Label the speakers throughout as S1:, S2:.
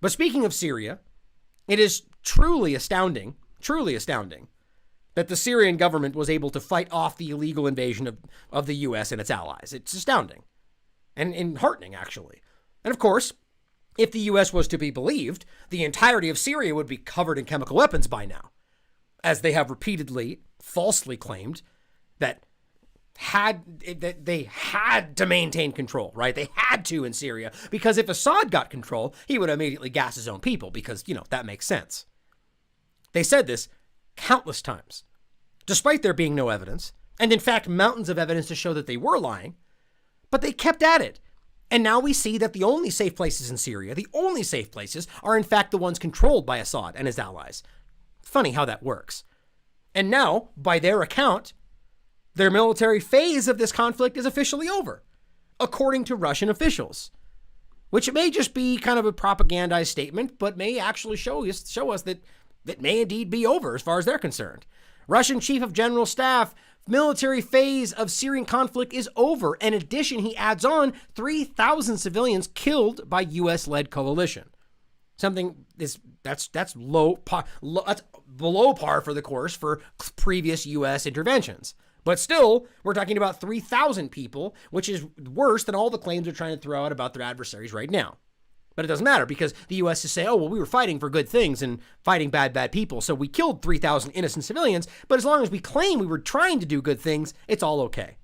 S1: But speaking of Syria, it is truly astounding that the Syrian government was able to fight off the illegal invasion of the U.S. and its allies. It's astounding and heartening, actually. And of course, if the U.S. was to be believed, the entirety of Syria would be covered in chemical weapons by now, as they have repeatedly falsely claimed that they had to maintain control, right? They had to in Syria, because if Assad got control, he would immediately gas his own people because, that makes sense. They said this countless times, despite there being no evidence, and in fact, mountains of evidence to show that they were lying, but they kept at it. And now we see that the only safe places in Syria, the only safe places, are in fact the ones controlled by Assad and his allies. Funny how that works. And now, by their account, their military phase of this conflict is officially over, according to Russian officials, which may just be kind of a propagandized statement, but may actually show us that it may indeed be over as far as they're concerned. Russian Chief of General Staff, military phase of Syrian conflict is over. In addition, he adds on 3,000 civilians killed by U.S.-led coalition. That's below par for the course for previous U.S. interventions. But still, we're talking about 3,000 people, which is worse than all the claims they're trying to throw out about their adversaries right now. But it doesn't matter, because the U.S. is saying, we were fighting for good things and fighting bad people, so we killed 3,000 innocent civilians, but as long as we claim we were trying to do good things, it's all okay.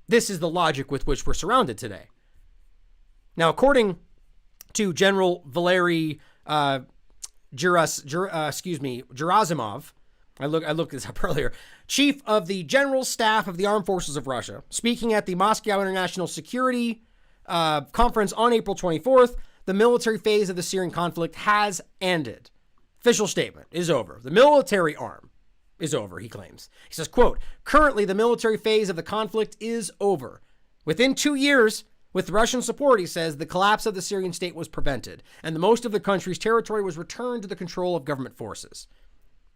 S1: This is the logic with which we're surrounded today. Now, to General Valery Gerasimov, I looked this up earlier, Chief of the General Staff of the Armed Forces of Russia, speaking at the Moscow International Security Conference on April 24th, the military phase of the Syrian conflict has ended. Official statement is over. The military arm is over, he claims. He says, quote, currently the military phase of the conflict is over. Within 2 years, with Russian support, he says, the collapse of the Syrian state was prevented, and the most of the country's territory was returned to the control of government forces.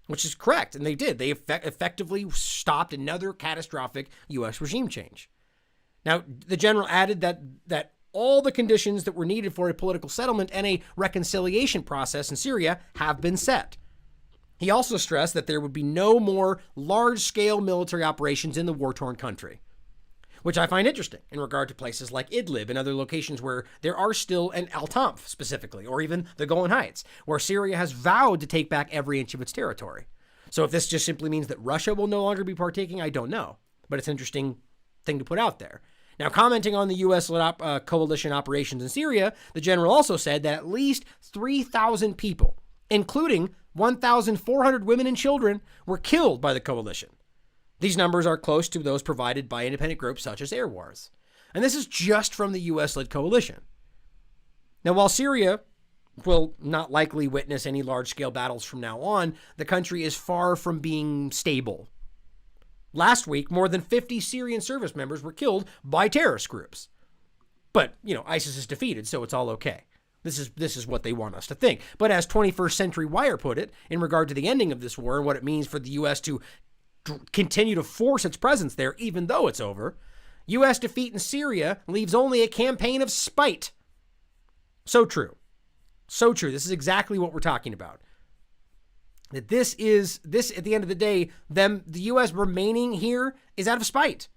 S1: Which is correct, and they did. They effectively stopped another catastrophic U.S. regime change. Now, the general added that all the conditions that were needed for a political settlement and a reconciliation process in Syria have been set. He also stressed that there would be no more large-scale military operations in the war-torn country, which I find interesting in regard to places like Idlib and other locations where there are still, and Al-Tanf specifically, or even the Golan Heights, where Syria has vowed to take back every inch of its territory. So if this just simply means that Russia will no longer be partaking, I don't know. But it's an interesting thing to put out there. Now, commenting on the U.S.-led coalition operations in Syria, the general also said that at least 3,000 people, including 1,400 women and children, were killed by the coalition. These numbers are close to those provided by independent groups such as Air Wars. And this is just from the U.S.-led coalition. Now, while Syria will not likely witness any large-scale battles from now on, the country is far from being stable. Last week, more than 50 Syrian service members were killed by terrorist groups. But, ISIS is defeated, so it's all okay. This is what they want us to think. But as 21st Century Wire put it, in regard to the ending of this war and what it means for the U.S. to continue to force its presence there, even though it's over, U.S. defeat in Syria leaves only a campaign of spite. So true. So true. This is exactly what we're talking about. That this at the end of the day, the U.S. remaining here is out of spite.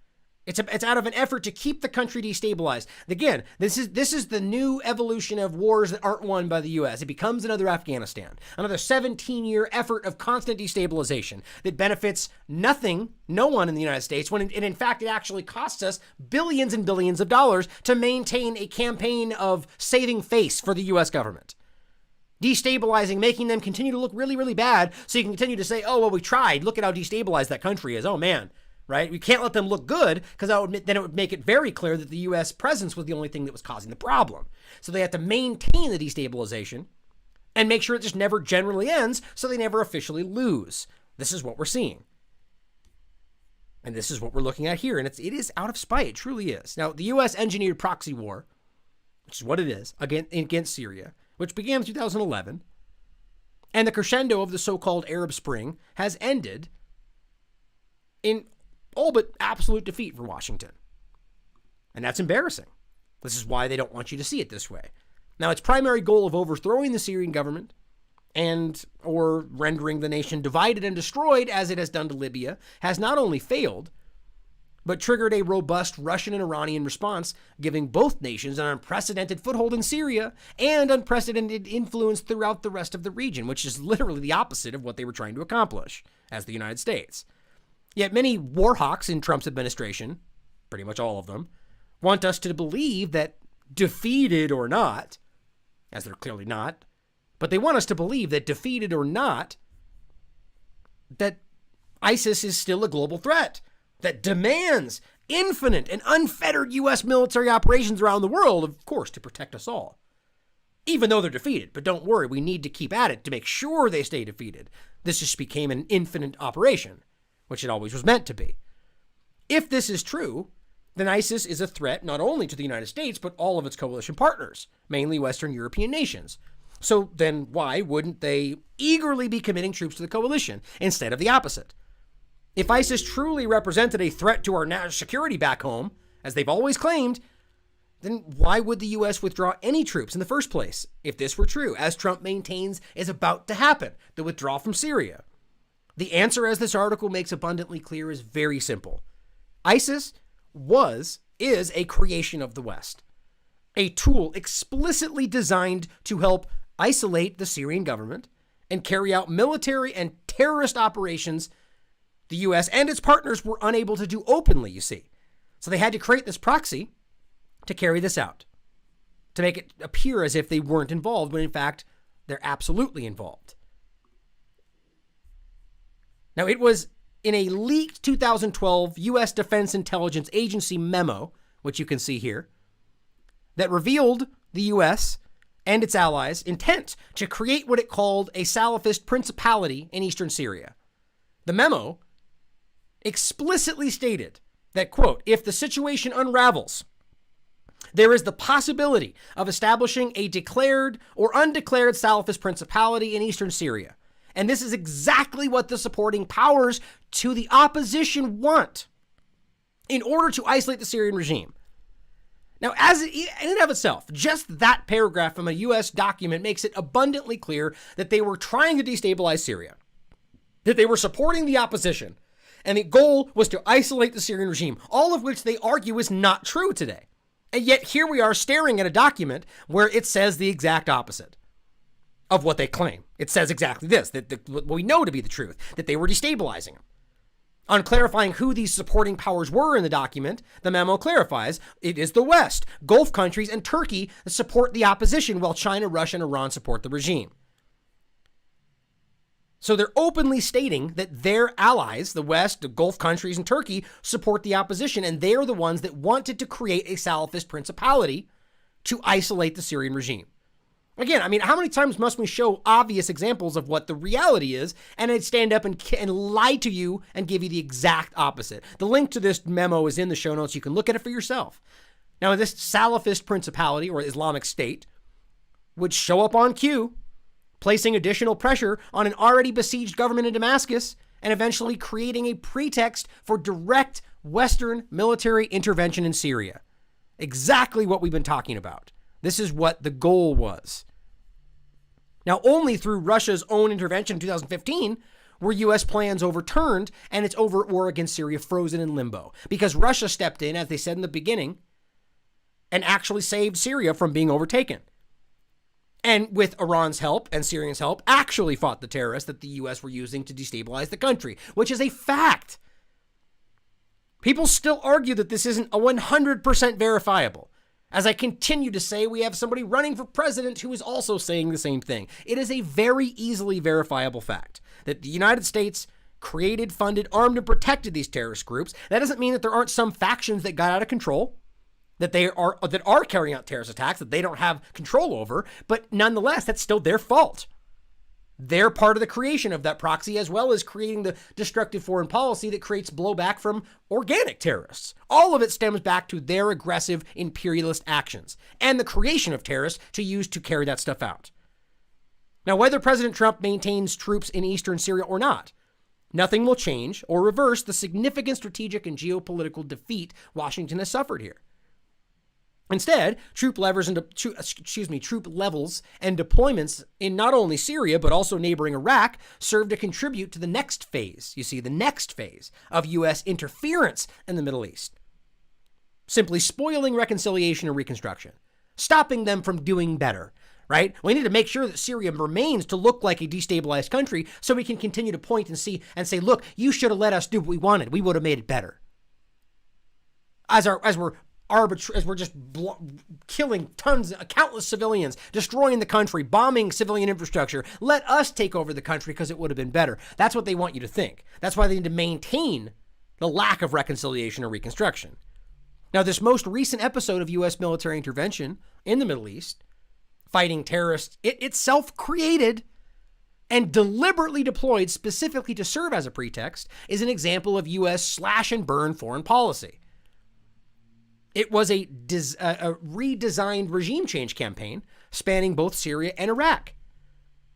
S1: It's out of an effort to keep the country destabilized. Again, this is the new evolution of wars that aren't won by the U.S. It becomes another Afghanistan, another 17-year effort of constant destabilization that benefits no one in the United States, when in fact it actually costs us billions and billions of dollars to maintain a campaign of saving face for the U.S. government. Destabilizing, making them continue to look really, really bad, so you can continue to say, oh, well, we tried. Look at how destabilized that country is. Oh, man. Right? We can't let them look good, because then it would make it very clear that the U.S. presence was the only thing that was causing the problem. So they have to maintain the destabilization and make sure it just never generally ends, so they never officially lose. This is what we're seeing. And this is what we're looking at here. And it is out of spite. It truly is. Now, the U.S. engineered proxy war, which is what it is, against Syria, which began in 2011, and the crescendo of the so-called Arab Spring has ended in all but absolute defeat for Washington. And that's embarrassing. This is why they don't want you to see it this way. Now, its primary goal of overthrowing the Syrian government and or rendering the nation divided and destroyed, as it has done to Libya, has not only failed, but triggered a robust Russian and Iranian response, giving both nations an unprecedented foothold in Syria and unprecedented influence throughout the rest of the region, which is literally the opposite of what they were trying to accomplish as the United States. Yet many war hawks in Trump's administration, pretty much all of them, want us to believe that defeated or not, as they're clearly not, but they want us to believe that defeated or not, that ISIS is still a global threat that demands infinite and unfettered U.S. military operations around the world, of course, to protect us all. Even though they're defeated, but don't worry, we need to keep at it to make sure they stay defeated. This just became an infinite operation, which it always was meant to be. If this is true, then ISIS is a threat not only to the United States, but all of its coalition partners, mainly Western European nations. So then why wouldn't they eagerly be committing troops to the coalition instead of the opposite? If ISIS truly represented a threat to our national security back home, as they've always claimed, then why would the U.S. withdraw any troops in the first place? If this were true, as Trump maintains is about to happen, the withdrawal from Syria. The answer, as this article makes abundantly clear, is very simple. ISIS is a creation of the West, a tool explicitly designed to help isolate the Syrian government and carry out military and terrorist operations the U.S. and its partners were unable to do openly, you see. So they had to create this proxy to carry this out, to make it appear as if they weren't involved, when in fact, they're absolutely involved. Now, it was in a leaked 2012 U.S. Defense Intelligence Agency memo, which you can see here, that revealed the U.S. and its allies' intent to create what it called a Salafist principality in eastern Syria. The memo explicitly stated that, quote, if the situation unravels, there is the possibility of establishing a declared or undeclared Salafist principality in eastern Syria. And this is exactly what the supporting powers to the opposition want in order to isolate the Syrian regime. Now, as in and of itself, just that paragraph from a U.S. document makes it abundantly clear that they were trying to destabilize Syria, that they were supporting the opposition, and the goal was to isolate the Syrian regime, all of which they argue is not true today. And yet here we are staring at a document where it says the exact opposite of what they claim. It says exactly this, that what we know to be the truth, that they were destabilizing them. On clarifying who these supporting powers were in the document, the memo clarifies it is the West, Gulf countries, and Turkey that support the opposition, while China, Russia, and Iran support the regime. So they're openly stating that their allies, the West, the Gulf countries, and Turkey, support the opposition, and they're the ones that wanted to create a Salafist principality to isolate the Syrian regime. Again, I mean, how many times must we show obvious examples of what the reality is, and I'd stand up and lie to you and give you the exact opposite? The link to this memo is in the show notes. You can look at it for yourself. Now, this Salafist principality, or Islamic State, would show up on cue, placing additional pressure on an already besieged government in Damascus, and eventually creating a pretext for direct Western military intervention in Syria. Exactly what we've been talking about. This is what the goal was. Now, only through Russia's own intervention in 2015 were U.S. plans overturned and its overt war against Syria frozen in limbo, because Russia stepped in, as they said in the beginning, and actually saved Syria from being overtaken. And with Iran's help and Syrians' help, actually fought the terrorists that the U.S. were using to destabilize the country, which is a fact. People still argue that this isn't a 100% verifiable. As I continue to say, we have somebody running for president who is also saying the same thing. It is a very easily verifiable fact that the United States created, funded, armed, and protected these terrorist groups. That doesn't mean that there aren't some factions that got out of control, that are carrying out terrorist attacks that they don't have control over, but nonetheless, that's still their fault. They're part of the creation of that proxy, as well as creating the destructive foreign policy that creates blowback from organic terrorists. All of it stems back to their aggressive imperialist actions and the creation of terrorists to use to carry that stuff out. Now, whether President Trump maintains troops in eastern Syria or not, nothing will change or reverse the significant strategic and geopolitical defeat Washington has suffered here. Instead, troop levels and deployments in not only Syria, but also neighboring Iraq serve to contribute to the next phase, the next phase of U.S. interference in the Middle East. Simply spoiling reconciliation and reconstruction, stopping them from doing better, right? We need to make sure that Syria remains to look like a destabilized country so we can continue to point and say, look, you should have let us do what we wanted. We would have made it better. As we're just killing countless civilians, destroying the country, bombing civilian infrastructure. Let us take over the country because it would have been better. That's what they want you to think. That's why they need to maintain the lack of reconciliation or reconstruction. Now, this most recent episode of U.S. military intervention in the Middle East, fighting terrorists, it itself created and deliberately deployed specifically to serve as a pretext, is an example of U.S. slash and burn foreign policy. It was a redesigned regime change campaign spanning both Syria and Iraq,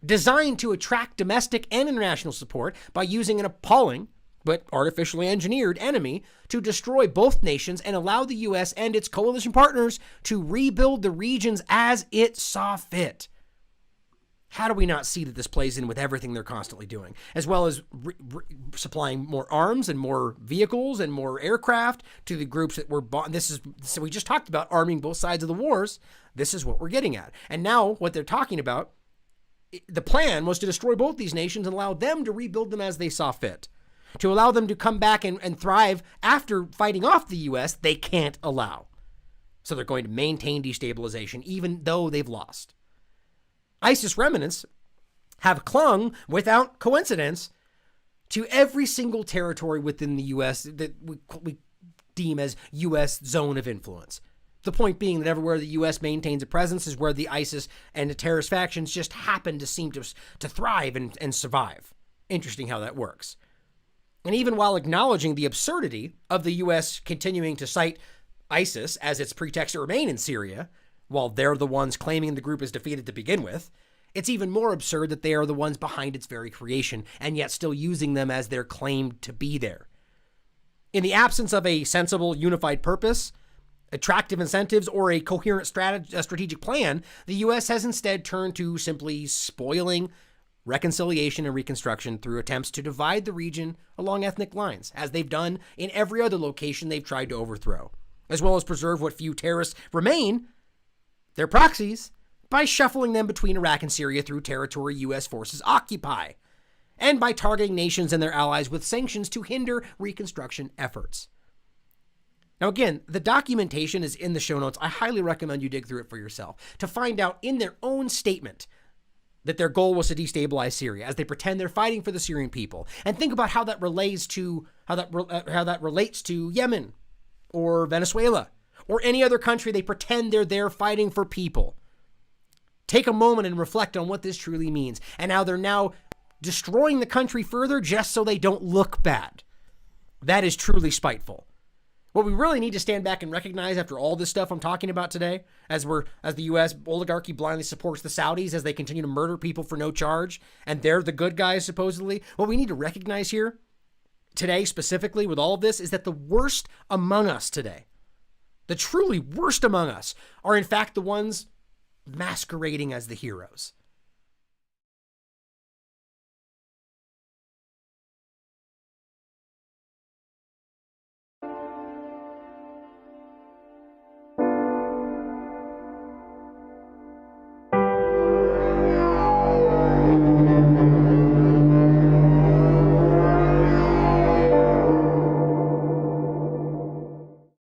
S1: designed to attract domestic and international support by using an appalling but artificially engineered enemy to destroy both nations and allow the U.S. and its coalition partners to rebuild the regions as it saw fit. How do we not see that this plays in with everything they're constantly doing, as well as supplying more arms and more vehicles and more aircraft to the groups that were bought? So we just talked about arming both sides of the wars. This is what we're getting at. And now what they're talking about, the plan was to destroy both these nations and allow them to rebuild them as they saw fit. To allow them to come back and thrive after fighting off the U.S., they can't allow. So they're going to maintain destabilization even though they've lost. ISIS remnants have clung, without coincidence, to every single territory within the U.S. that we deem as U.S. zone of influence. The point being that everywhere the U.S. maintains a presence is where the ISIS and the terrorist factions just happen to seem to thrive and survive. Interesting how that works. And even while acknowledging the absurdity of the U.S. continuing to cite ISIS as its pretext to remain in Syria, while they're the ones claiming the group is defeated to begin with, it's even more absurd that they are the ones behind its very creation and yet still using them as they're claimed to be there. In the absence of a sensible, unified purpose, attractive incentives, or a coherent strategic plan, the U.S. has instead turned to simply spoiling reconciliation and reconstruction through attempts to divide the region along ethnic lines, as they've done in every other location they've tried to overthrow, as well as preserve what few terrorists remain, their proxies, by shuffling them between Iraq and Syria through territory U.S. forces occupy, and by targeting nations and their allies with sanctions to hinder reconstruction efforts. Now again, the documentation is in the show notes. I highly recommend you dig through it for yourself to find out in their own statement that their goal was to destabilize Syria, as they pretend they're fighting for the Syrian people. And think about how that relates to Yemen or Venezuela or any other country they pretend they're there fighting for people. Take a moment and reflect on what this truly means and how they're now destroying the country further just so they don't look bad. That is truly spiteful. What we really need to stand back and recognize after all this stuff I'm talking about today, as the U.S. oligarchy blindly supports the Saudis as they continue to murder people for no charge, and they're the good guys supposedly, what we need to recognize here today specifically with all of this is that the worst among us today, the truly worst among us, are in fact the ones masquerading as the heroes.